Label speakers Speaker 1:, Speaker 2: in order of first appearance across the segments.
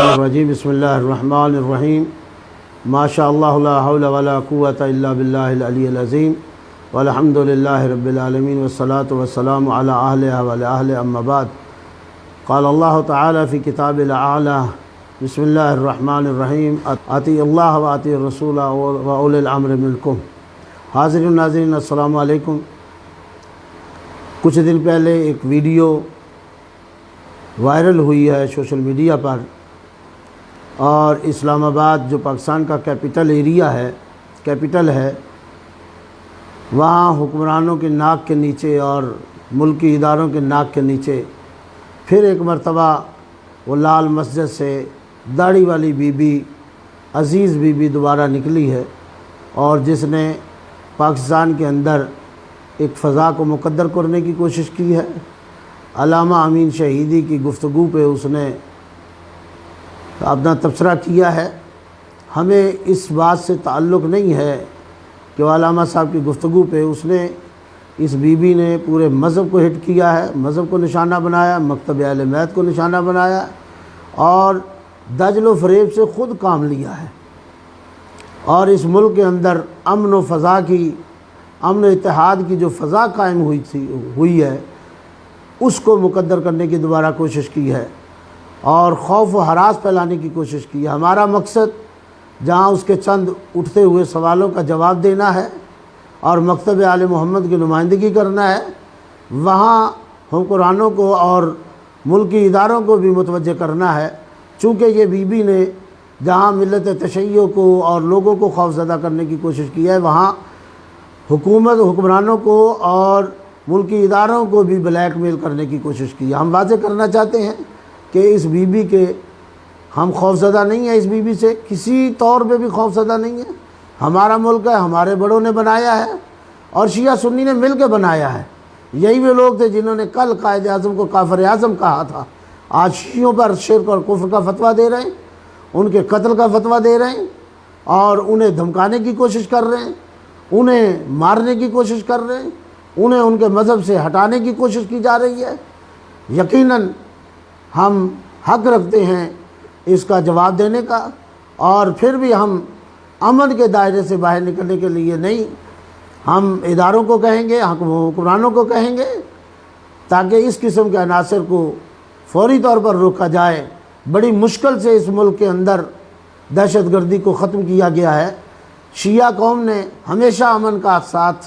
Speaker 1: الرجیم بسم اللہ الرحمن الرحیم ما شاء اللہ لا حول ولا قوة الا باللہ العلی العظیم والحمد للہ رب العالمین والصلاة والسلام علی اہلہ وعلی اہلہ اما بعد قال اللہ تعالی فی کتاب الاعلی بسم اللہ الرحمن الرحیم اطیعوا اللہ واطیعوا الرسول واولی الامر منکم۔ حاضرین ناظرین السلام علیکم۔ کچھ دن پہلے ایک ویڈیو وائرل ہوئی ہے سوشل میڈیا پر، اور اسلام آباد جو پاکستان کا کیپٹل ہے وہاں حکمرانوں کے ناک کے نیچے اور ملکی اداروں کے ناک کے نیچے پھر ایک مرتبہ وہ لال مسجد سے داڑھی والی بی بی عزیز بی بی دوبارہ نکلی ہے، اور جس نے پاکستان کے اندر ایک فضا کو مقدر کرنے کی کوشش کی ہے۔ علامہ امین شہیدی کی گفتگو پہ اس نے اپنا تبصرہ کیا ہے۔ ہمیں اس بات سے تعلق نہیں ہے کہ وہ علامہ صاحب کی گفتگو پہ اس بی بی نے پورے مذہب کو ہٹ کیا ہے، مذہب کو نشانہ بنایا، مکتب اہل بیت کو نشانہ بنایا، اور دجل و فریب سے خود کام لیا ہے، اور اس ملک کے اندر امن و اتحاد کی جو فضا قائم ہوئی ہے اس کو مقدر کرنے کی دوبارہ کوشش کی ہے، اور خوف و ہراس پھیلانے کی کوشش کی ہے۔ ہمارا مقصد جہاں اس کے چند اٹھتے ہوئے سوالوں کا جواب دینا ہے اور مکتب آل محمد کی نمائندگی کرنا ہے، وہاں حکمرانوں کو اور ملکی اداروں کو بھی متوجہ کرنا ہے، چونکہ یہ بی بی نے جہاں ملت تشیع کو اور لوگوں کو خوفزدہ کرنے کی کوشش کی ہے، وہاں حکمرانوں کو اور ملکی اداروں کو بھی بلیک میل کرنے کی کوشش کی ہے۔ ہم واضح کرنا چاہتے ہیں کہ اس بی بی کے ہم خوفزدہ نہیں ہیں، اس بی بی سے کسی طور پہ بھی خوفزدہ نہیں ہیں۔ ہمارا ملک ہے، ہمارے بڑوں نے بنایا ہے، اور شیعہ سنی نے مل کے بنایا ہے۔ یہی وہ لوگ تھے جنہوں نے کل قائد اعظم کو کافر اعظم کہا تھا، آج شیعوں پر شرک اور کفر کا فتویٰ دے رہے ہیں، ان کے قتل کا فتویٰ دے رہے ہیں، اور انہیں دھمکانے کی کوشش کر رہے ہیں، انہیں مارنے کی کوشش کر رہے ہیں، انہیں ان کے مذہب سے ہٹانے کی کوشش کی جا رہی ہے۔ یقیناً ہم حق رکھتے ہیں اس کا جواب دینے کا، اور پھر بھی ہم امن کے دائرے سے باہر نکلنے کے لیے نہیں، ہم اداروں کو کہیں گے، حکمرانوں کو کہیں گے، تاکہ اس قسم کے عناصر کو فوری طور پر روکا جائے۔ بڑی مشکل سے اس ملک کے اندر دہشت گردی کو ختم کیا گیا ہے۔ شیعہ قوم نے ہمیشہ امن کا ساتھ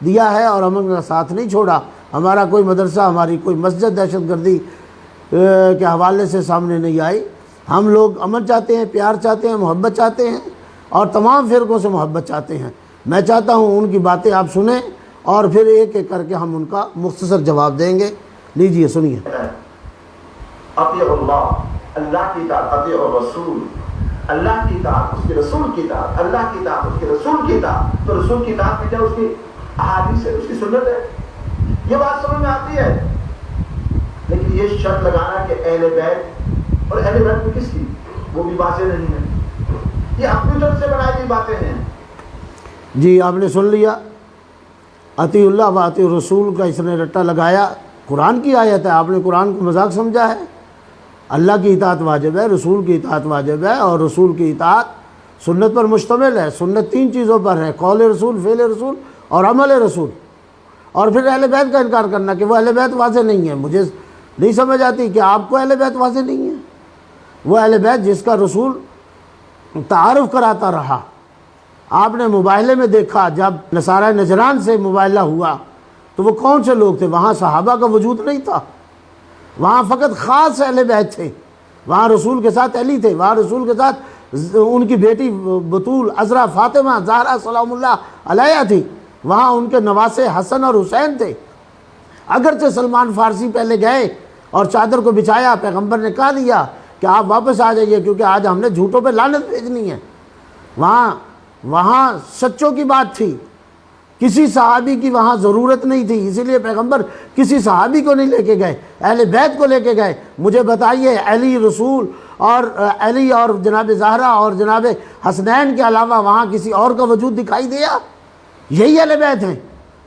Speaker 1: دیا ہے اور امن کا ساتھ نہیں چھوڑا۔ ہمارا کوئی مدرسہ، ہماری کوئی مسجد دہشت گردی کے حوالے سے سامنے نہیں آئی۔ ہم لوگ امن چاہتے ہیں، پیار چاہتے ہیں، محبت چاہتے ہیں، اور تمام فرقوں سے محبت چاہتے ہیں۔ میں چاہتا ہوں ان کی باتیں آپ سنیں، اور پھر ایک ایک کر کے ہم ان کا مختصر جواب دیں گے۔ لیجئے سنیے۔
Speaker 2: اطیعوا اللہ، اللہ کی اطاعت، اطیعوا الرسول، اللہ کی اطاعت، اس کے رسول کی اطاعت، اللہ کی اطاعت، اس کے رسول کی اطاعت۔ تو رسول کی اطاعت میں کیا اس کی احادیث ہے، اس کی سنت ہے، یہ بات سمجھ میں آتی ہے۔ لیکن یہ شرط لگانا کہ اہل بیت، اور اہل بیت میں کس کی، وہ بھی واضح نہیں ہے، یہ اپنی طرف سے بنائی گئی باتیں ہیں۔
Speaker 1: جی آپ نے سن لیا، اطیعوا اللہ و اطیعوا الرسول کا اس نے رٹا لگایا۔ قرآن کی آیت ہے، آپ نے قرآن کو مذاق سمجھا ہے۔ اللہ کی اطاعت واجب ہے، رسول کی اطاعت واجب ہے، اور رسول کی اطاعت سنت پر مشتمل ہے۔ سنت تین چیزوں پر ہے: قول رسول، فعل رسول اور عمل رسول۔ اور پھر اہل بیت کا انکار کرنا کہ وہ اہل بیت واضح نہیں ہے، مجھے نہیں سمجھ آتی کہ آپ کو اہل بیت واضح نہیں ہے۔ وہ اہل بیت جس کا رسول تعارف کراتا رہا۔ آپ نے مباہلے میں دیکھا جب نصارہ نجران سے مباہلہ ہوا تو وہ کون سے لوگ تھے؟ وہاں صحابہ کا وجود نہیں تھا، وہاں فقط خاص اہل بیت تھے۔ وہاں رسول کے ساتھ علی تھے، وہاں رسول کے ساتھ ان کی بیٹی بطول، عذرا، فاطمہ، زہرا سلام اللہ علیہا تھی، وہاں ان کے نواسے حسن اور حسین تھے۔ اگرچہ سلمان فارسی پہلے گئے اور چادر کو بچھایا، پیغمبر نے کہا دیا کہ آپ واپس آ جائیے کیونکہ آج ہم نے جھوٹوں پہ لعنت بھیجنی ہے۔ وہاں سچوں کی بات تھی، کسی صحابی کی وہاں ضرورت نہیں تھی، اسی لیے پیغمبر کسی صحابی کو نہیں لے کے گئے، اہل بیت کو لے کے گئے۔ مجھے بتائیے علی رسول اور علی اور جناب زہرا اور جناب حسنین کے علاوہ وہاں کسی اور کا وجود دکھائی دیا؟ یہی اہل بیت ہیں۔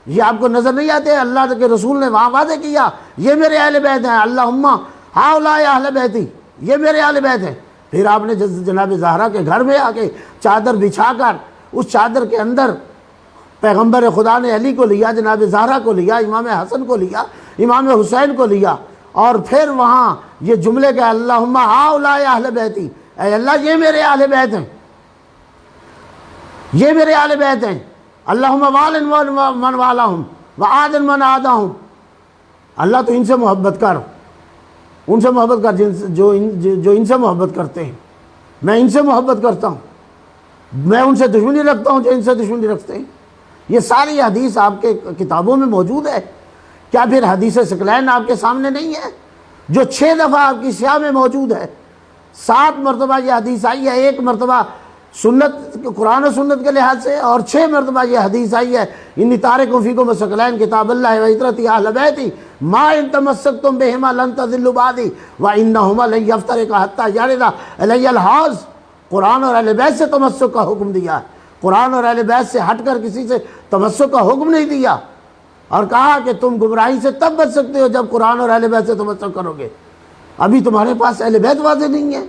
Speaker 1: یہ آپ کو نظر نہیں آتے؟ اللہ کے رسول نے وہاں واضح کیا یہ میرے اہل بیت ہیں۔ اللہم ہاؤلاء اہل بیتی، یہ میرے اہل بیت ہیں۔ پھر آپ نے جناب زہرا کے گھر میں آ کے چادر بچھا کر اس چادر کے اندر پیغمبر خدا نے علی کو لیا، جناب زہرا کو لیا، امام حسن کو لیا، امام حسین کو لیا، اور پھر وہاں یہ جملے کہ اللہم ہاؤلاء اہل بیتی، اے اللہ یہ میرے اہل بیت ہیں، یہ میرے اہل بیت ہیں، اللہم والن من والاہم وعادن من عاداہم، اللہ تو ان سے محبت کر، ان سے محبت کر جو ان سے محبت کرتے ہیں، میں ان سے محبت کرتا ہوں، میں ان سے دشمنی رکھتا ہوں جو ان سے دشمنی رکھتے ہیں۔ یہ ساری حدیث آپ کے کتابوں میں موجود ہے، کیا پھر حدیث ثقلین آپ کے سامنے نہیں ہے جو 6 دفعہ آپ کی سیاہ میں موجود ہے؟ 7 مرتبہ یہ حدیث آئی ہے، 1 مرتبہ سنت قرآن و سنت کے لحاظ سے، اور 6 مرتبہ یہ حدیث آئی ہے انی تارک فیکم ثقلین کتاب اللہ و عترتی اہل بیتی ما ان تمسکتم بہما لن تضلوا بعدی وانہما لن یفترقا حتی یرد علی الحوض۔ قرآن اور اہل بیت سے تمسک کا حکم دیا ہے، قرآن اور اہل بیت سے ہٹ کر کسی سے تمسک کا حکم نہیں دیا، اور کہا کہ تم گمراہی سے تب بچ سکتے ہو جب قرآن اور اہل بیت سے تمسک کرو گے۔ ابھی تمہارے پاس اہل بیت واضح نہیں ہے،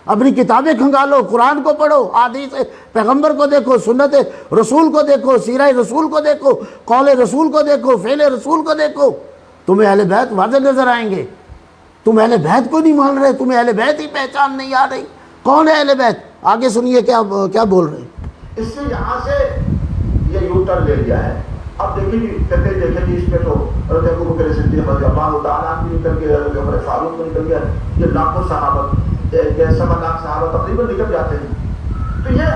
Speaker 1: اپنی کتابیں کھنگالو، قرآن کو پڑھو، حدیث پیغمبر کو دیکھو، سنت رسول کو دیکھو، سیرہ رسول کو دیکھو، قول رسول کو دیکھو، فعل رسول کو دیکھو، تمہیں اہل بیت واضح نظر آئیں گے۔ تم اہل بیت کو نہیں مان رہے، تمہیں اہل بیت ہی پہچان نہیں آ رہی۔ کون ہے اہل بیت؟ آگے سنیے کیا بول رہے ہیں۔
Speaker 2: اس سے یہاں سے یہ یو ٹرن لے لیا ہے۔ اب دیکھیں گے اس پہ تو حضرت ابو بکر صدیق رضی اللہ تعالیٰ عنہ نکل گیا، حضرت عمر فاروق کو نکل گیا، یہ لاکھوں صحابہ، 1.25 لاکھ صحابہ تقریباً نکل جاتے ہیں۔ تو یہ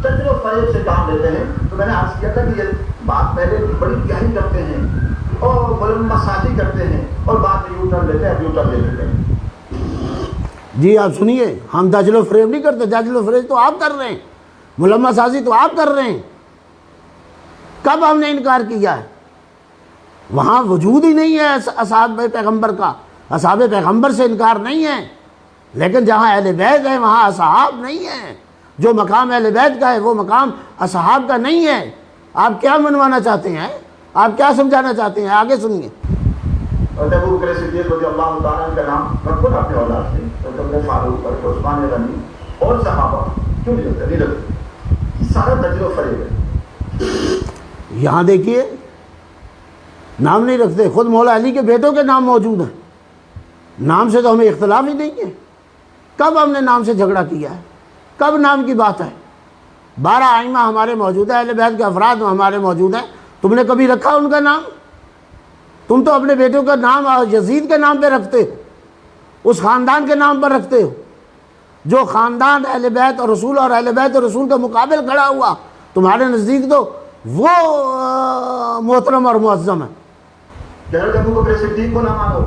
Speaker 2: تجر و فریب سے کام لیتے ہیں۔ تو میں نے عرض کیا تھا کہ یہ بات پہلے بڑی گہری کرتے ہیں اور ملمہ سازی کرتے ہیں اور بعد میں یو ٹرن لیتے ہیں، اب یو ٹرن لے لیتے ہیں۔
Speaker 1: جی آپ سنیے، ہم دجل و فریب نہیں کرتے، دجل و فریب تو آپ کر رہے ہیں، ملمہ سازی تو آپ کر رہے ہیں۔ کب ہم نے انکار کیا ہے؟ وہاں وجود ہی نہیں ہے اصحاب پیغمبر کا، اصحاب پیغمبر سے انکار نہیں ہے، لیکن جہاں اہل بیت ہے وہاں اصحاب نہیں ہے۔ جو مقام اہل بیت کا ہے وہ مقام اصحاب کا نہیں ہے۔ آپ کیا منوانا چاہتے ہیں؟ آپ کیا سمجھانا چاہتے ہیں؟ آگے سنیے۔
Speaker 2: اور ابو بکر صدیق رضی اللہ تعالیٰ عنہ کا نام رکھو نا اپنے اولاد سے، اور عمر فاروق اور عثمان غنی اور صحابہ کیوں نہیں لگتے؟ سارا دجل و فریب ہے۔
Speaker 1: یہاں دیکھیے نام نہیں رکھتے، خود مولا علی کے بیٹوں کے نام موجود ہیں، نام سے تو ہمیں اختلاف ہی نہیں ہے۔ کب ہم نے نام سے جھگڑا کیا ہے؟ کب نام کی بات ہے؟ 12 ائمہ ہمارے موجود ہیں، اہل بیت کے افراد ہمارے موجود ہیں، تم نے کبھی رکھا ان کا نام؟ تم تو اپنے بیٹوں کا نام یزید کے نام پہ رکھتے ہو، اس خاندان کے نام پر رکھتے ہو جو خاندان اہل بیت اور رسول اور اہل بیت اور رسول کا مقابل کھڑا ہوا، تمہارے نزدیک تو وہ محترم اور معظم ہے۔
Speaker 2: حضرت ابو بکر صدیق کو نہ مانو،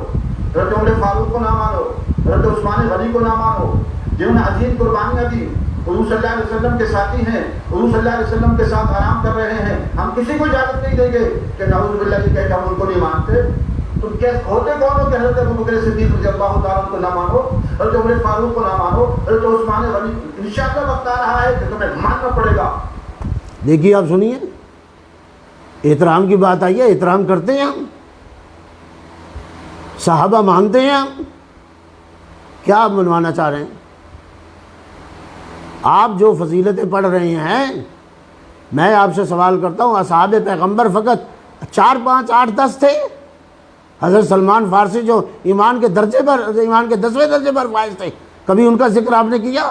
Speaker 2: حضرت عمر فاروق کو نہ مانو، حضرت عثمان غنی کو نہ مانو، جنہوں نے عظیم قربانیاں دی، حضور صلی اللہ علیہ وسلم کے ساتھی ہیں، حضور صلی اللہ علیہ وسلم کے ساتھ آرام کر رہے ہیں۔ ہم کسی کو اجازت نہیں دیں گے کہ نعوذ باللہ یہ کہہ کہ ہم ان کو نہیں مانتے۔ تم کیا ہوتے کون ہو کہ حضرت ابو بکر صدیق رضی اللہ تعالیٰ کو نہ مانو، حضرت عمر فاروق کو نہ مانو، حضرت عثمان غنی؟ انشاءاللہ وقت آ رہا ہے کہ تمہیں ماننا پڑے گا۔
Speaker 1: دیکھیے آپ سنیے، احترام کی بات آئی ہے، احترام کرتے ہیں ہم، صحابہ مانتے ہیں ہم، کیا آپ منوانا چاہ رہے ہیں؟ آپ جو فضیلتیں پڑھ رہے ہیں، میں آپ سے سوال کرتا ہوں، اصحاب پیغمبر فقط 4 5 8 10 تھے؟ حضرت سلمان فارسی جو ایمان کے 10ویں درجے پر فائز تھے، کبھی ان کا ذکر آپ نے کیا؟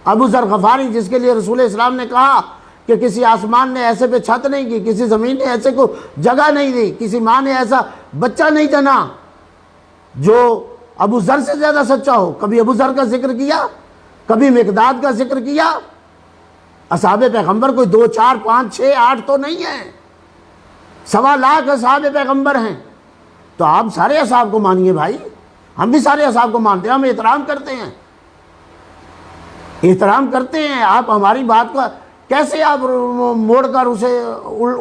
Speaker 1: ابو ذر غفاری جس کے لیے رسول اسلام نے کہا کہ کسی آسمان نے ایسے پہ چھت نہیں کی، کسی زمین نے ایسے کو جگہ نہیں دی، کسی ماں نے ایسا بچہ نہیں جنا جو ابو ذر سے زیادہ سچا ہو، کبھی ابو ذر کا ذکر کیا؟ کبھی مقداد کا ذکر کیا؟ اصحاب پیغمبر کوئی 2 4 5 6 8 تو نہیں ہیں، 1.25 لاکھ اصحاب پیغمبر ہیں۔ تو آپ سارے اصحاب کو مانیے بھائی، ہم بھی سارے اصحاب کو مانتے ہیں، ہم احترام کرتے ہیں، احترام کرتے ہیں۔ آپ ہماری بات کو کیسے آپ موڑ کر اسے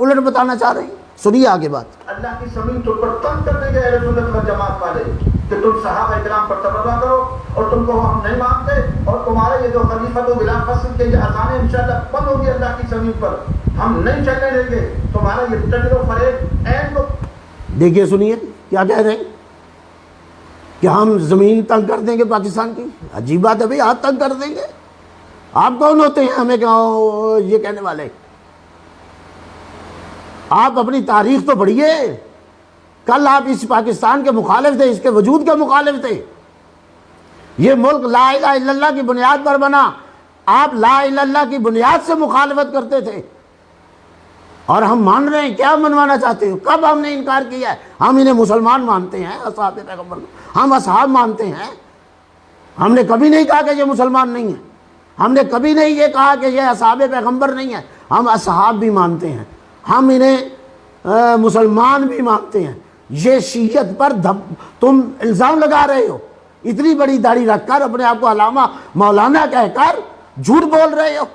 Speaker 1: الٹ بتانا چاہ رہے ہیں؟ سنیے آگے بات۔
Speaker 2: اللہ کی زمین تم پر تنگ کر دیں گے اہل سنت والجماعت والے کہ تم صحابہ اکرام پر تبرہ کرو اور تم کو ہم نہیں مانتے، اور تمہارے یہ جو خلیفۃ و بلا فصل کے یہ اذانیں انشاءاللہ بند ہوگی اللہ کی زمین پر، ہم نہیں چلنے دیں گے تمہارا یہ تجر و فریب۔ این کو
Speaker 1: دیکھیے سنیے کیا کہہ رہے ہیں، کہ ہم زمین تنگ کر دیں گے پاکستان کی؟ عجیب بات ہے بھئی، آپ تنگ کر دیں گے؟ آپ کون ہوتے ہیں ہمیں یہ کہنے والے؟ آپ اپنی تاریخ تو پڑھیے. کل آپ اس پاکستان کے مخالف تھے، اس کے وجود کے مخالف تھے. یہ ملک لا الہ الا اللہ کی بنیاد پر بنا، آپ لا الہ الا اللہ کی بنیاد سے مخالفت کرتے تھے. اور ہم مان رہے ہیں. کیا منوانا چاہتے ہو؟ کب ہم نے انکار کیا ہے؟ ہم انہیں مسلمان مانتے ہیں، اصحاب پیغمبر کو ہم اصحاب مانتے ہیں. ہم نے کبھی نہیں کہا کہ یہ مسلمان نہیں ہیں. ہم نے کبھی نہیں یہ کہا کہ یہ اصحاب پیغمبر نہیں ہیں. ہم اصحاب بھی مانتے ہیں، ہم انہیں مسلمان بھی مانتے ہیں. یہ شیعت پر تم الزام لگا رہے ہو، اتنی بڑی داڑھی رکھ کر اپنے آپ کو علامہ مولانا کہہ کر جھوٹ بول رہے ہو.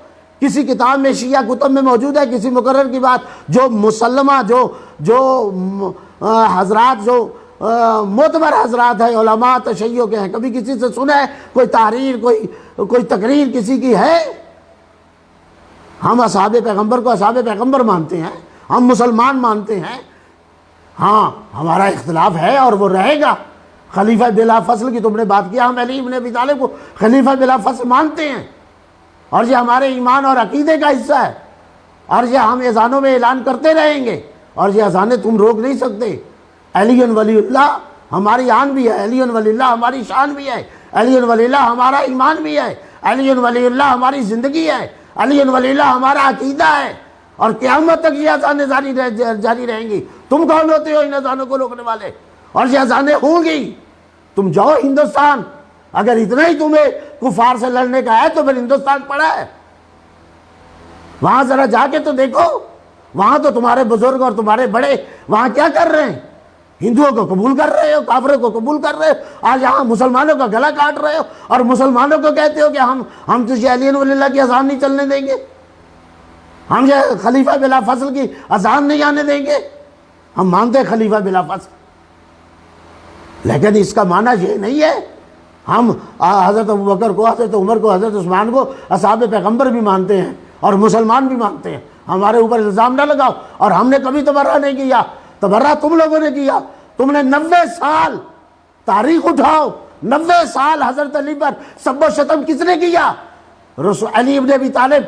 Speaker 1: کسی کتاب میں شیعہ کتب میں موجود ہے کسی مقرر کی بات، جو مسلمہ جو حضرات جو معتبر حضرات ہیں، علماء تشیع کے ہیں، کبھی کسی سے سنا ہے کوئی تحریر کوئی تقریر کسی کی ہے؟ ہم اصحاب پیغمبر کو اصحاب پیغمبر مانتے ہیں، ہم مسلمان مانتے ہیں. ہاں ہمارا اختلاف ہے اور وہ رہے گا. خلیفہ بلا فصل کی تم نے بات کیا، ہم علی ابن ابی طالب کو خلیفہ بلا فصل مانتے ہیں، اور یہ ہمارے ایمان اور عقیدے کا حصہ ہے، اور یہ ہم اذانوں میں اعلان کرتے رہیں گے، اور یہ اذانیں تم روک نہیں سکتے. علی ولی اللہ ہماری آن بھی ہے، علی ولی اللہ ہماری شان بھی ہے، علی ولی اللہ ہمارا ایمان بھی ہے، علی ولی اللہ ہماری زندگی ہے، علی ولی اللہ ہمارا عقیدہ ہے، اور قیامت تک یہ اذانیں جاری رہیں گی. تم کون ہوتے ہو ان اذانوں کو روکنے والے؟ اور یہ اذانیں ہوں گی. تم جاؤ ہندوستان، اگر اتنا ہی تمہیں کفار سے لڑنے کا ہے تو پھر ہندوستان پڑا ہے، وہاں ذرا جا کے تو دیکھو. وہاں تو تمہارے بزرگ اور تمہارے بڑے وہاں کیا کر رہے ہیں؟ ہندوؤں کو قبول کر رہے ہو، کافروں کو قبول کر رہے ہو. آج یہاں مسلمانوں کا گلا کاٹ رہے ہو، اور مسلمانوں کو کہتے ہو کہ ہم تجھے علی ولی اللہ کی اذان نہیں چلنے دیں گے، ہم یہ خلیفہ بلا فصل کی اذان نہیں آنے دیں گے. ہم مانتے ہیں خلیفہ بلا فصل، لیکن اس کا معنی یہ نہیں ہے ہم حضرت ابوبکر کو، حضرت عمر کو، حضرت عثمان کو اصحاب پیغمبر بھی مانتے ہیں اور مسلمان بھی مانتے ہیں. ہمارے اوپر الزام نہ لگاؤ. اور ہم نے کبھی تبرہ نہیں کیا، تبرہ تم لوگوں نے کیا. تم نے 90 سال تاریخ اٹھاؤ، 90 سال حضرت علی پر سب و شتم کس نے کیا؟ علی ابن ابی طالب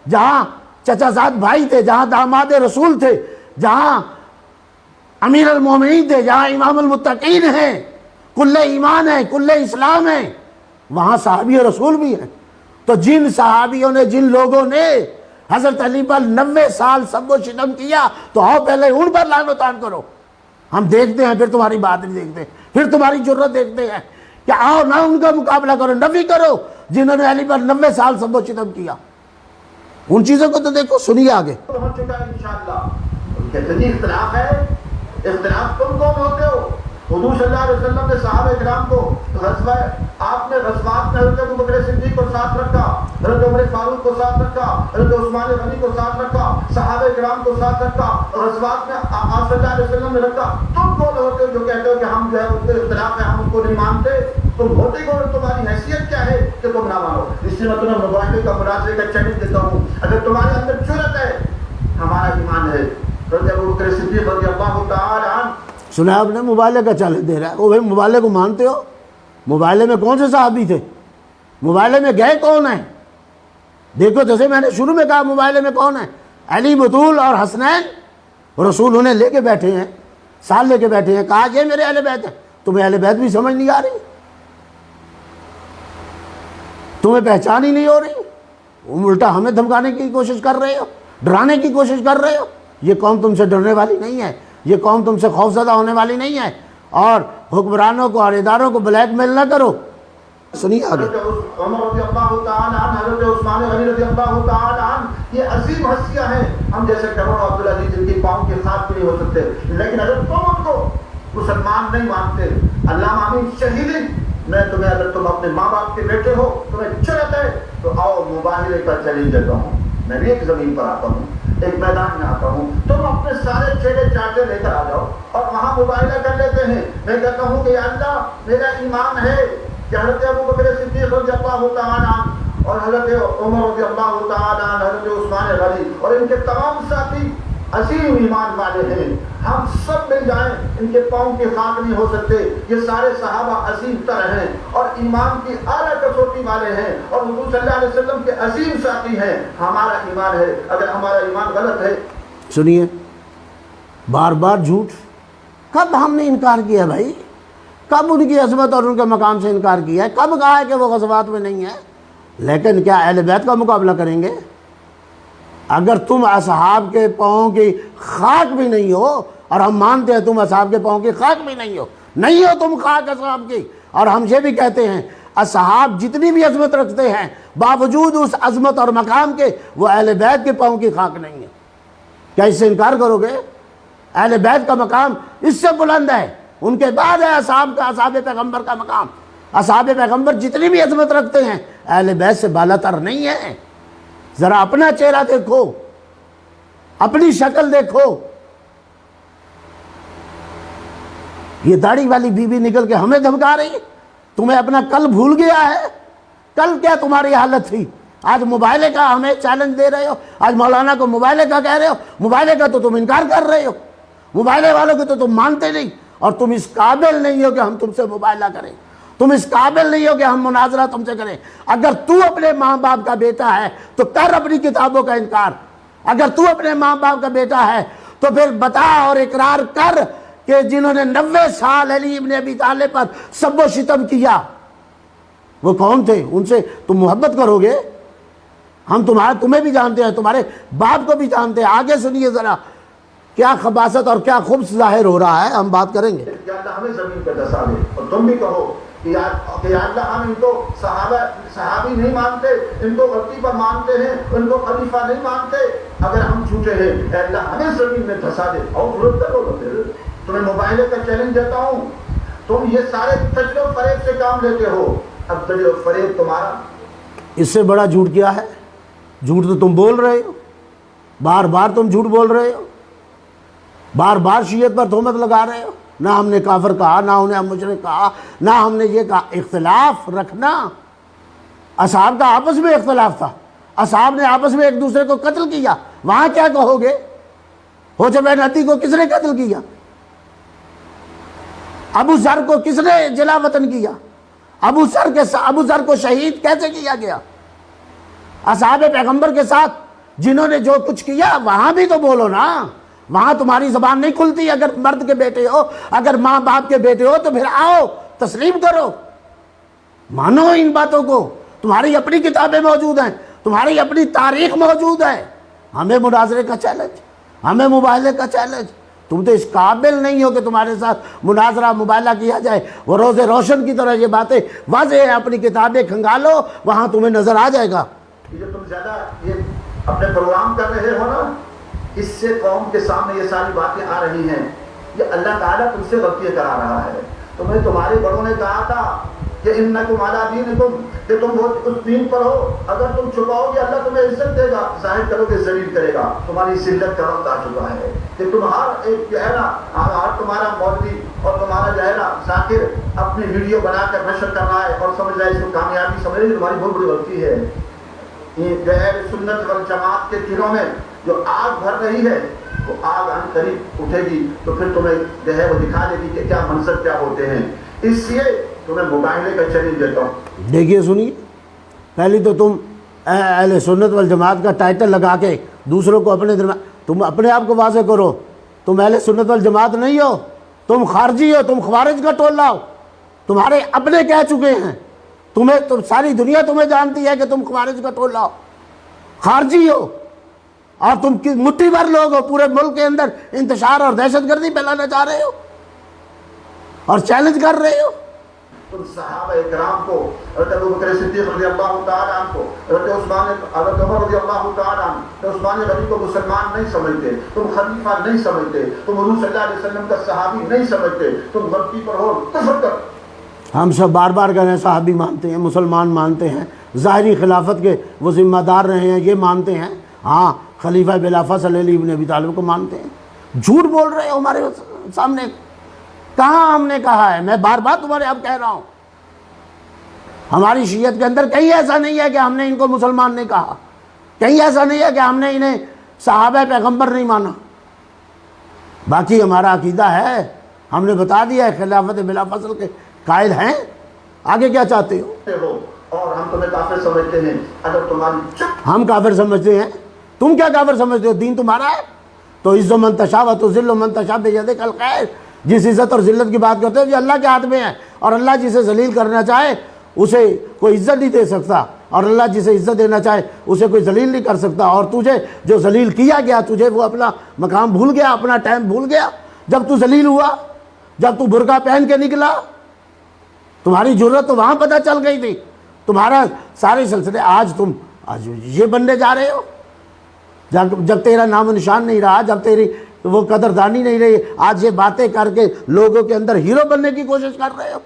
Speaker 1: جہاں چچا زاد بھائی تھے، جہاں داماد رسول تھے، جہاں امیر المومنین تھے، جہاں امام المتقین ہیں، کل ایمان ہے، کل اسلام ہے، وہاں صحابی رسول بھی ہیں. تو جن صحابیوں نے، جن لوگوں نے حضرت علی پر 90 سال سب و شتم کیا، تو آؤ پہلے ان پر لعن و طعن کرو. ہم دیکھتے ہیں، پھر تمہاری بات نہیں دیکھتے، پھر تمہاری جرت دیکھتے ہیں کہ آؤ نہ ان کا مقابلہ کرو، نفی کرو جنہوں نے علی پر 90 سال سب و شتم کیا. ان چیزوں کو تو دیکھو. سنیے آگے.
Speaker 2: ہو چکا ہے انشاءاللہ. کتنی اختلاف ہے. اختلاف تم کون ہوتے ہو؟ حضور صلی اللہ علیہ وسلم نے صحابہ کرام کو غزوہ، آپ نے غزوات میں حضرت ابوبکر صدیق کو ساتھ رکھا، حضرت عمر فاروق کو ساتھ رکھا، حضرت عثمان غنی کو ساتھ رکھا، صحابہ کرام کو ساتھ رکھا، غزوات میں آپ صلی اللہ علیہ وسلم نے رکھا. تم کون ہوتے ہو جو کہتے ہو کہ ہم جو ہے ان کے اختلاف ہے، ہم ان کو نہیں مانتے؟ تم ہوتے کون؟ تمہاری حیثیت کیا ہے کہ تم نہ مانو؟ اس لیے میں تمہیں موبائل کا مناظرے کا چیلنج دیتا ہوں. اگر تمہارے اندر جرأت ہے، ہمارا ایمان ہے. حضرت ابوبکر صدیق رضی اللہ تعالی عنہ.
Speaker 1: سنا آپ نے مبالغے کا چیلنج دے رہا ہے. وہ بھائی مبالغے کو مانتے ہو؟ مبالغے میں کون سے صحابی تھے؟ مبالغے میں گئے کون ہیں؟ دیکھو، جیسے میں نے شروع میں کہا، مبالغے میں کون ہیں؟ علی، بطول اور حسنین. رسول انہیں لے کے بیٹھے ہیں، ساتھ لے کے بیٹھے ہیں، کہا یہ میرے اہل بیت ہیں. تمہیں اہل بیت بھی سمجھ نہیں آ رہی، تمہیں پہچان ہی نہیں ہو رہی. الٹا ہمیں دھمکانے کی کوشش کر رہے ہو، ڈرانے کی کوشش کر رہے ہو. یہ قوم تم سے ڈرنے والی نہیں ہے، یہ قوم تم سے خوفزدہ ہونے والی نہیں ہے. اور حکمرانوں کو اور اداروں کو بلیک میل نہ کرو. سنیے آگے.
Speaker 2: حضرت عمر رضی اللہ تعالی عنہ، حضرت عثمان غنی رضی اللہ تعالی عنہ، یہ عظیم ہستیاں ہیں. ہم جیسے کمر عبدالعزیز جن کی پاؤں کے خاک بھی نہیں ہو سکتے، لیکن اگر تم ان کو مسلمان نہیں مانتے، علامہ امین شہیدی، میں تمہیں، اگر تم اپنے ماں باپ کے بیٹے ہو، تمہیں جرأت ہے، تو آؤ مباہلے کا چیلنج دیتا ہوں. میں بھی ایک زمین پر آتا ہوں، ایک میدان میں آتا ہوں، تم اپنے سارے چیلے چاٹے لے کر آ جاؤ اور وہاں مباہلہ کر لیتے ہیں. میں کہتا ہوں کہ یا اللہ، میرا ایمان ہے کہ حضرت ابوبکر صدیق رضی اللہ تعالی عنہ اور حضرت عمر رضی اللہ تعالی عنہ، حضرت عثمان غنی اور ان کے تمام ساتھی عظیم ایمان والے ہیں، ہم سب مل جائیں ان کے پاؤں کے خاک نہیں ہو سکتے۔ یہ سارے صحابہ عظیم تر ہیں اور ایمان کی اعلیٰ کسوٹی والے ہیں اور حضور صلی اللہ علیہ وسلم کے عظیم ساتھی ہیں۔ ہمارا ایمان ہے، اگر ہمارا ایمان غلط ہے،
Speaker 1: سنیے، بار بار جھوٹ، کب ہم نے انکار کیا بھائی؟ کب ان کی عظمت اور ان کے مقام سے انکار کیا ہے؟ کب کہا ہے کہ وہ غزوات میں نہیں ہے؟ لیکن کیا اہل بیت کا مقابلہ کریں گے؟ اگر تم اصحاب کے پاؤں کی خاک بھی نہیں ہو، اور ہم مانتے ہیں تم اصحاب کے پاؤں کی خاک بھی نہیں ہو تم خاک اصحاب کی، اور ہم یہ بھی کہتے ہیں اصحاب جتنی بھی عظمت رکھتے ہیں باوجود اس عظمت اور مقام کے وہ اہل بیت کے پاؤں کی خاک نہیں ہے، کیا اس سے انکار کرو گے؟ اہل بیت کا مقام اس سے بلند ہے، ان کے بعد ہے اصحاب پیغمبر کا مقام۔ اصحاب پیغمبر جتنی بھی عظمت رکھتے ہیں اہل بیت سے بالا تر نہیں ہے۔ ذرا اپنا چہرہ دیکھو، اپنی شکل دیکھو۔ یہ داڑھی والی بیوی نکل کے ہمیں دھمکا رہی ہے، تمہیں اپنا کل بھول گیا ہے؟ کل کیا تمہاری حالت تھی؟ آج موبائلے کا ہمیں چیلنج دے رہے ہو، آج مولانا کو موبائلے کا کہہ رہے ہو، موبائلے کا تو تم انکار کر رہے ہو، موبائلے والوں کو تو تم مانتے نہیں، اور تم اس قابل نہیں ہو کہ ہم تم سے مباہلہ کریں، تم اس قابل نہیں ہو کہ ہم مناظرہ تم سے کریں۔ اگر تو اپنے ماں باپ کا بیٹا ہے تو کر اپنی کتابوں کا انکار، اگر تو اپنے ماں باپ کا بیٹا ہے تو پھر بتا اور اقرار کر کہ جنہوں نے 90 سال علی ابن ابی طالب پر سب و شتم کیا وہ کون تھے؟ ان سے تم محبت کرو گے؟ ہم تمہیں بھی جانتے ہیں، تمہارے باپ کو بھی جانتے ہیں۔ آگے سنیے ذرا کیا خباثت اور کیا خبث ظاہر ہو رہا ہے، ہم بات کریں گے۔
Speaker 2: کہ اللہ ہمیں زمین پہ دسا دے، اور تم بھی کہو کہ یا اللہ ہم ان کو صحابی نہیں مانتے، ان کو غلطی پر مانتے ہیں، ان کو خلیفہ نہیں مانتے، اگر ہم جھوٹے ہیں اے اللہ ہمیں زمین میں دھسا دے۔ اور ضرورت کرو تو پھر تمہیں موبائل کا چیلنج دیتا ہوں، تم یہ سارے تجربے و فریب سے کام لیتے ہو، اب تجربے و فریب تمہارا۔
Speaker 1: اس سے بڑا جھوٹ کیا ہے؟ جھوٹ تو تم بول رہے ہو، بار بار تم جھوٹ بول رہے ہو، بار بار شیعت پر تہمت لگا رہے ہو۔ نہ ہم نے کافر کہا، نہ انہیں ہم مشرک کہا، نہ ہم نے یہ کہا۔ اختلاف رکھنا، اصحاب کا آپس میں اختلاف تھا، اصحاب نے آپس میں ایک دوسرے کو قتل کیا، وہاں کیا کہو گے؟ حجب نتی کو کس نے قتل کیا؟ ابو ذر کو کس نے جلا وطن کیا؟ ابو ذر کو شہید کیسے کیا گیا؟ اصحاب پیغمبر کے ساتھ جنہوں نے جو کچھ کیا وہاں بھی تو بولو نا، وہاں تمہاری زبان نہیں کھلتی۔ اگر مرد کے بیٹے ہو، اگر ماں باپ کے بیٹے ہو تو پھر آؤ تسلیم کرو، مانو ان باتوں کو۔ تمہاری اپنی کتابیں موجود ہیں، تمہاری اپنی تاریخ موجود ہے۔ ہمیں مناظرے کا چیلنج، ہمیں مباہلے کا چیلنج۔ تم تو اس قابل نہیں ہو کہ تمہارے ساتھ مناظرہ مباہلہ کیا جائے۔ وہ روز روشن کی طرح یہ باتیں واضح ہیں، اپنی کتابیں کھنگالو، وہاں تمہیں نظر آ جائے گا۔
Speaker 2: جو تم زیادہ یہ اپنے پروگرام کر رہے ہو نا، اس سے قوم کے سامنے یہ ساری باتیں آ رہی ہیں، یہ اللہ تعالیٰ تم سے غلطیاں کرا رہا ہے۔ تمہیں تمہارے بڑوں نے کہا تھا کہ انکم علی دینکم، کہ تم اس دین پر ہو، اگر تم چھپاؤ گے اللہ تمہیں عزت دے گا، ظاہر کرو گے ذلیل کرے گا۔ تمہاری ذلت کا وقت آ چکا ہے کہ تم ہر ایک جو ہے نا، ہر تمہارا مولوی اور تمہارا جو ہے نا ذاکر اپنی ویڈیو بنا کر نشر کر رہا ہے اور سمجھ رہا ہے اس کو کامیابی سمجھ رہی ہے، تمہاری بہت بڑی غلطی ہے۔ یہ جو ہے سنت والجماعت کے دلوں میں جو آگ بھر رہی ہے وہ آگ ان قریب اٹھے گی تو پھر تمہیں جو ہے وہ دکھا دے گی کہ کیا منظر کیا ہوتے ہیں۔ اس لیے تمہیں مباہلے کا چیلنج دیتا ہوں۔
Speaker 1: دیکھیے سنیے، پہلی تو تم اہل سنت والجماعت کا ٹائٹل لگا کے دوسروں کو اپنے درمیان، تم اپنے آپ کو واضح کرو، تم اہل سنت والجماعت نہیں ہو، تم خارجی ہو، تم خوارج کا ٹولہ ہو۔ تمہارے اپنے کہہ چکے ہیں، تم ساری دنیا تمہیں جانتی ہے کہ تم خوارج کا ٹولہ ہو، خارجی ہو، اور تم مٹھی بھر لوگ ہو پورے ملک کے اندر انتشار اور دہشت گردی پھیلانا چاہ رہے ہو اور چیلنج کر رہے ہو۔
Speaker 2: تم صحابہ اکرام کو، حضرت ابوبکر صدیق رضی اللہ تعالیٰ عنہ کو، حضرت عمر رضی اللہ تعالیٰ عنہ، عثمان غنی کو مسلمان نہیں سمجھتے، تم خلیفہ نہیں سمجھتے، تم حضور صلی اللہ علیہ وسلم کا صحابی نہیں سمجھتے، تم غلطی پر ہو کفر کر۔
Speaker 1: ہم سب بار بار کہہ رہے ہیں صحابی مانتے ہیں، مسلمان مانتے ہیں، ظاہری خلافت کے وہ ذمہ دار رہے ہیں، یہ مانتے ہیں، ہاں خلیفہ بلافاصلہ علی ابن ابی طالب کو مانتے ہیں۔ جھوٹ بول رہے ہو ہمارے سامنے، کہاں ہم نے کہا ہے؟ میں بار بار تمہارے اب کہہ رہا ہوں، ہماری شیعت کے اندر کہیں ایسا نہیں ہے کہ ہم نے ان کو مسلمان نہیں کہا، کہیں ایسا نہیں ہے کہ ہم نے انہیں صحابہ پیغمبر نہیں مانا، باقی ہمارا عقیدہ ہے، ہم نے بتا دیا ہے، خلافت بلا فصل کے قائل ہیں، آگے کیا چاہتے ہو؟
Speaker 2: اور ہم تمہیں کافر سمجھتے ہیں اگر تمہاری چپ
Speaker 1: ہم کافر سمجھتے ہیں، تم کیا کافر سمجھتے ہو؟ دین تمہارا ہے تو عز و منتشا و تو ذل و منتشا بیدک الخیر، جس عزت اور ذلت کی بات کرتے ہو یہ اللہ کے ہاتھ میں ہے، اور اللہ جسے ذلیل کرنا چاہے اسے کوئی عزت نہیں دے سکتا، اور اللہ جسے عزت دینا چاہے اسے کوئی ذلیل نہیں کر سکتا، اور تجھے جو ذلیل کیا گیا تجھے وہ اپنا مقام بھول گیا، اپنا ٹائم بھول گیا، جب تو ذلیل ہوا، جب تو برقع پہن کے نکلا، تمہاری جرت تو وہاں پتہ چل گئی تھی، تمہارا سارے سلسلے آج یہ بننے جا رہے ہو، جب تیرا نام و نشان نہیں رہا، جب تیری وہ قدردانی نہیں رہی، آج یہ باتیں کر کے لوگوں کے اندر ہیرو بننے کی کوشش کر رہے ہو۔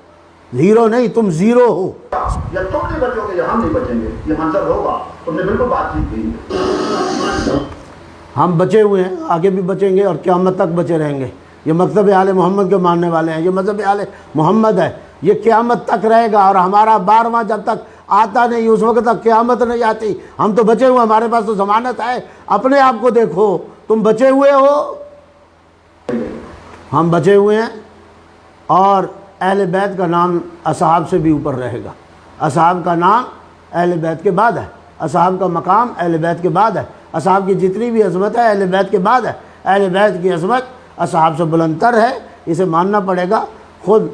Speaker 1: ہیرو نہیں، تم زیرو ہو۔
Speaker 2: یا تم نہیں بچو گے یا ہم نہیں بچیں گے، یہ منظر ہوگا۔ تم نے بالکل بات ٹھیک کی۔
Speaker 1: ہم بچے ہوئے ہیں، آگے بھی بچیں گے اور قیامت تک بچے رہیں گے۔ یہ مکتب آل محمد کے ماننے والے ہیں، یہ مذہب آل محمد ہے، یہ قیامت تک رہے گا، اور ہمارا 12واں جب تک آتا نہیں اس وقت تک قیامت نہیں آتی۔ ہم تو بچے ہوئے، ہمارے پاس تو ضمانت ہے۔ اپنے آپ کو دیکھو، تم بچے ہوئے ہو، ہم بچے ہوئے ہیں، اور اہل بیت کا نام اصحاب سے بھی اوپر رہے گا۔ اصحاب کا نام اہل بیت کے بعد ہے، اصحاب کا مقام اہل بیت کے بعد ہے، اصحاب کی جتنی بھی عظمت ہے اہل بیت کے بعد ہے۔ اہل بیت کی عظمت اصحاب سے بلندتر ہے، اسے ماننا پڑے گا۔ خود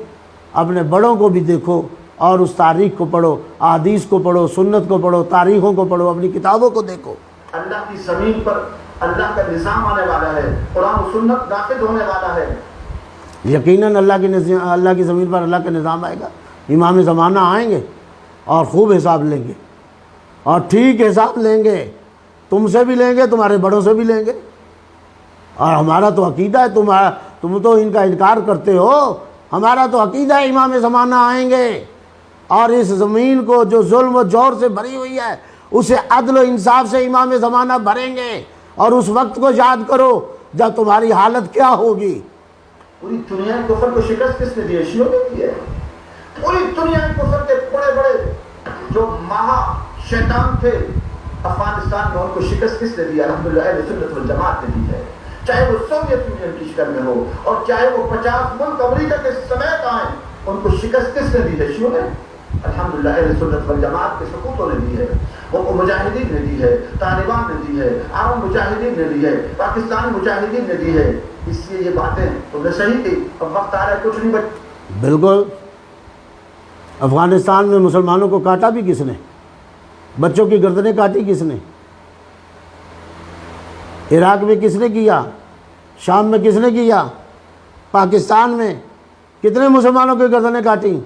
Speaker 1: اپنے بڑوں کو بھی دیکھو اور اس تاریخ کو پڑھو، احادیث کو پڑھو، سنت کو پڑھو، تاریخوں کو پڑھو، اپنی کتابوں کو دیکھو۔
Speaker 2: اللہ کی زمین پر اللہ کا نظام آنے والا ہے، قرآن و سنت نافذ ہونے والا ہے۔
Speaker 1: یقیناً اللہ کی زمین پر اللہ کا نظام آئے گا، امام زمانہ آئیں گے اور خوب حساب لیں گے، اور ٹھیک حساب لیں گے، تم سے بھی لیں گے، تمہارے بڑوں سے بھی لیں گے۔ اور ہمارا تو عقیدہ ہے، تم تو ان کا انکار کرتے ہو، ہمارا تو عقیدہ ہے امام زمانہ آئیں گے، اور اس زمین کو جو ظلم و جور سے بھری ہوئی ہے اسے عدل و انصاف سے امام زمانہ بھریں گے۔ اور اس وقت کو یاد کرو جب تمہاری حالت کیا ہوگی۔
Speaker 2: پوری دنیا کفر کو شکست کس نے دی ہے؟ شیعوں نے دی ہے۔ پوری دنیا کفر کے بڑے بڑے جو مہا شیطان تھے افغانستان میں، ان کو شکست کس نے دی؟ الحمدللہ اہل سنت والجماعت نے دی ہے۔ چاہے وہ سوویت یونین کی شکل میں ہو، اور چاہے وہ 50 ملک امریکہ کے سمیت آئیں، ان کو شکست کس نے دی ہے؟ شیعوں نے۔ الحمدللہ اہل سنت والجماعت کے سقوطوں نے دی ہے، وہ مجاہدین نے دی ہے، طالبان نے دی ہے، عام مجاہدین نے دی ہے، پاکستانی مجاہدین نے دی ہے۔ اس لیے یہ باتیں تم نے صحیح کی۔ اب وقت آ رہا ہے، کچھ نہیں بچ۔
Speaker 1: بالکل، افغانستان میں مسلمانوں کو کاٹا بھی کس نے؟ بچوں کی گردنیں کاٹی کس نے؟ عراق میں کس نے کیا؟ شام میں کس نے کیا؟ پاکستان میں کتنے مسلمانوں کی گردنیں کاٹیں؟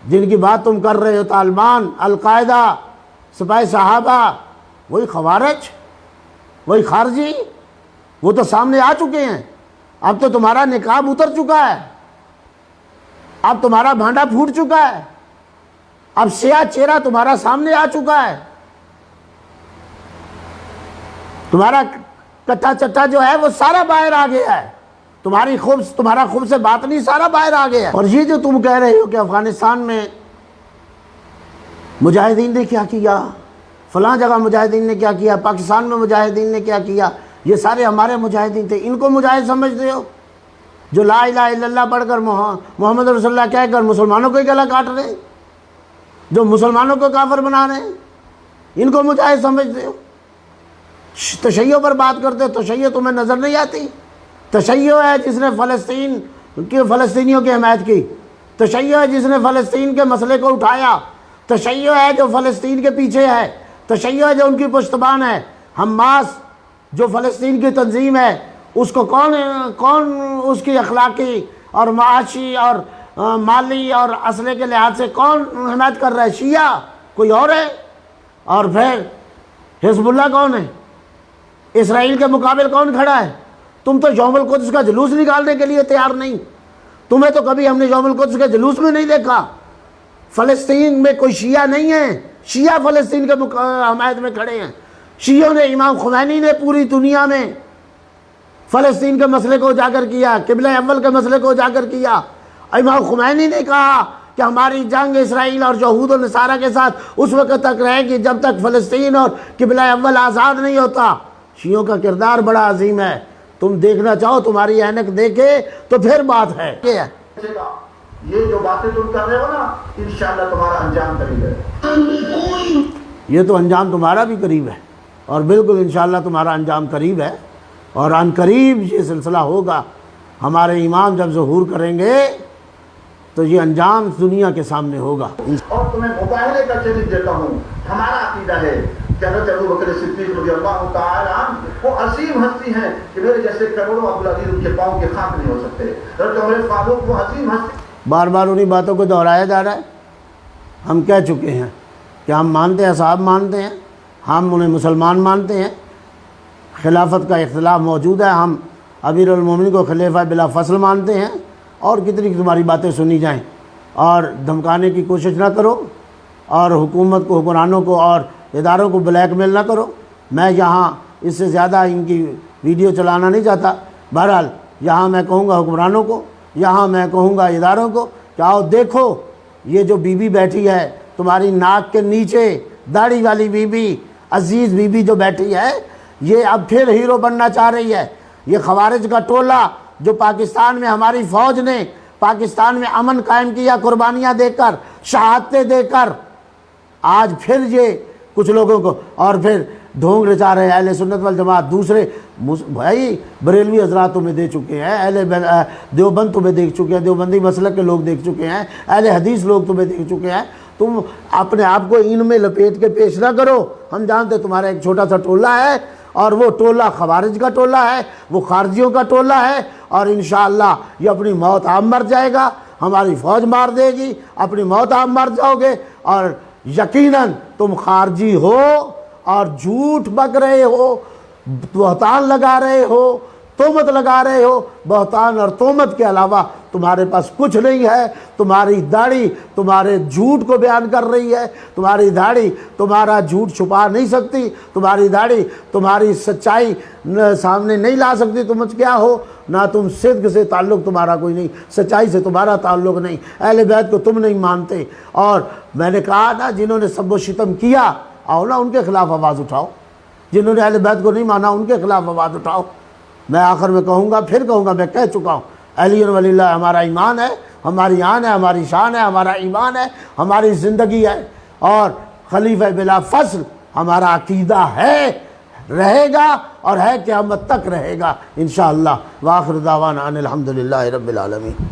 Speaker 1: جن کی بات تم کر رہے ہو، طالبان، القاعدہ، سپاہی صحابہ، وہی خوارج، وہی خارجی، وہ تو سامنے آ چکے ہیں۔ اب تو تمہارا نقاب اتر چکا ہے، اب تمہارا بھانڈا پھوٹ چکا ہے، اب سیاہ چہرہ تمہارا سامنے آ چکا ہے، تمہارا کٹا چٹا جو ہے وہ سارا باہر آ گیا ہے، تمہارا خوب سے بات نہیں سارا باہر آ گیا ہے۔ اور یہ جو تم کہہ رہے ہو کہ افغانستان میں مجاہدین نے کیا کیا، فلاں جگہ مجاہدین نے کیا کیا، پاکستان میں مجاہدین نے کیا کیا، یہ سارے ہمارے مجاہدین تھے، ان کو مجاہد سمجھتے ہو؟ جو لا الہ الا اللہ پڑھ کر محمد رسول اللہ کہہ کر مسلمانوں کو ہی گلا کاٹ رہے ہیں، جو مسلمانوں کو کافر بنا رہے ہیں، ان کو مجاہد سمجھتے ہو؟ تشیع پر بات کرتے ہو، تشیع تمہیں نظر نہیں آتی؟ تشیع ہے جس نے فلسطینیوں کی حمایت کی، تشیع ہے جس نے فلسطین کے مسئلے کو اٹھایا، تشیع ہے جو فلسطین کے پیچھے ہے، تشیع ہے جو ان کی پشتبان ہے۔ حماس جو فلسطین کی تنظیم ہے، اس کو کون اس کی اخلاقی اور معاشی اور مالی اور اسلحے کے لحاظ سے کون حمایت کر رہا ہے؟ شیعہ، کوئی اور ہے؟ اور پھر حزب اللہ کون ہے؟ اسرائیل کے مقابل کون کھڑا ہے؟ تم تو یوم القدس کا جلوس نکالنے کے لیے تیار نہیں، تمہیں تو کبھی ہم نے یوم القدس کے جلوس میں نہیں دیکھا۔ فلسطین میں کوئی شیعہ نہیں ہے، شیعہ فلسطین کے حمایت میں کھڑے ہیں۔ شیعوں نے، امام خمینی نے پوری دنیا میں فلسطین کے مسئلے کو اجاگر کیا، قبلہ اول کے مسئلے کو اجاگر کیا۔ امام خمینی نے کہا کہ ہماری جنگ اسرائیل اور یہود و نصارہ کے ساتھ اس وقت تک رہے گی جب تک فلسطین اور قبلہ اول آزاد نہیں ہوتا۔ شیعوں کا کردار بڑا عظیم ہے، تم دیکھنا چاہو تمہاری اینک دیکھے تو پھر بات ہے.
Speaker 2: یہ جو باتیں تم کر رہے ہو نا انشاءاللہ تمہارا انجام قریب ہے.
Speaker 1: یہ تو انجام تمہارا بھی قریب ہے اور بالکل انشاءاللہ تمہارا انجام قریب ہے اور ان قریب یہ سلسلہ ہوگا. ہمارے امام جب ظہور کریں گے تو یہ انجام دنیا کے سامنے ہوگا.
Speaker 2: اور تمہیں مباہلے کا چیلنج دیتا ہوں. ہمارا عقیدہ ہے کہ حضرت ابو بکر صدیق رضی اللہ تعالی عنہ وہ عظیم ہستی ہیں کہ میرے جیسے کروڑوں عبدالعزیز ان کے پاؤں کے خاک نہیں ہو سکتے. حضرت عمر فاروق وہ عظیم ہستی. بار
Speaker 1: بار انہی باتوں کو دہرایا جا رہا ہے. ہم کہہ چکے ہیں کہ ہم مانتے ہیں، صاحب مانتے ہیں، ہم انہیں مسلمان مانتے ہیں. خلافت کا اختلاف موجود ہے، ہم امیر المومنین کو خلیفہ بلا فصل مانتے ہیں. اور کتنی تمہاری باتیں سنی جائیں اور دھمکانے کی کوشش نہ کرو اور حکومت کو، حکمرانوں کو اور اداروں کو بلیک میل نہ کرو. میں یہاں اس سے زیادہ ان کی ویڈیو چلانا نہیں چاہتا. بہرحال یہاں میں کہوں گا حکمرانوں کو، یہاں میں کہوں گا اداروں کو کہ آؤ دیکھو یہ جو بی بی بیٹھی ہے تمہاری ناک کے نیچے، داڑھی والی بی بی، عزیز بی بی جو بیٹھی ہے، یہ اب پھر ہیرو بننا چاہ رہی ہے. یہ خوارج کا ٹولہ جو پاکستان میں ہماری فوج نے پاکستان میں امن قائم کیا، قربانیاں دے کر، شہادتیں دے کر، آج پھر یہ کچھ لوگوں کو اور پھر ڈھونگ رچا رہے ہیں. اہل سنت والجماعت دوسرے بھائی بریلوی حضرات تمہیں دے چکے ہیں، اہل دیوبند تمہیں دیکھ چکے ہیں، دیوبندی مسلک کے لوگ دیکھ چکے ہیں، اہل حدیث لوگ تمہیں دیکھ چکے ہیں. تم اپنے آپ کو ان میں لپیٹ کے پیش نہ کرو. ہم جانتے تمہارا ایک چھوٹا سا ٹولہ ہے اور وہ ٹولہ خوارج کا ٹولہ ہے، وہ خارجیوں کا ٹولہ ہے اور انشاءاللہ یہ اپنی موت آپ مر جائے گا، ہماری فوج مار دے گی، اپنی موت آپ مر جاؤ گے. اور یقیناً تم خارجی ہو اور جھوٹ بک رہے ہو، بہتان لگا رہے ہو، تہمت لگا رہے ہو. بہتان اور تہمت کے علاوہ تمہارے پاس کچھ نہیں ہے. تمہاری داڑھی تمہارے جھوٹ کو بیان کر رہی ہے. تمہاری داڑھی تمہارا جھوٹ چھپا نہیں سکتی. تمہاری داڑھی تمہاری سچائی سامنے نہیں لا سکتی. تم کیا ہو؟ نہ تم صدق سے تعلق تمہارا کوئی نہیں، سچائی سے تمہارا تعلق نہیں، اہل بیت کو تم نہیں مانتے. اور میں نے کہا نا جنہوں نے سب و شتم کیا، آؤ نا ان کے خلاف آواز اٹھاؤ. جنہوں نے اہل بیت کو نہیں مانا ان کے خلاف آواز اٹھاؤ. میں آخر میں کہوں گا، پھر کہوں گا، میں کہہ چکا ہوں، علی ولی اللہ ہمارا ایمان ہے، ہماری آن ہے، ہماری شان ہے، ہمارا ایمان ہے، ہماری زندگی ہے. اور خلیفہ بلا فصل ہمارا عقیدہ ہے، رہے گا اور ہے قیامت تک رہے گا انشاءاللہ. وآخر دعوانا ان الحمدللہ رب العالمین.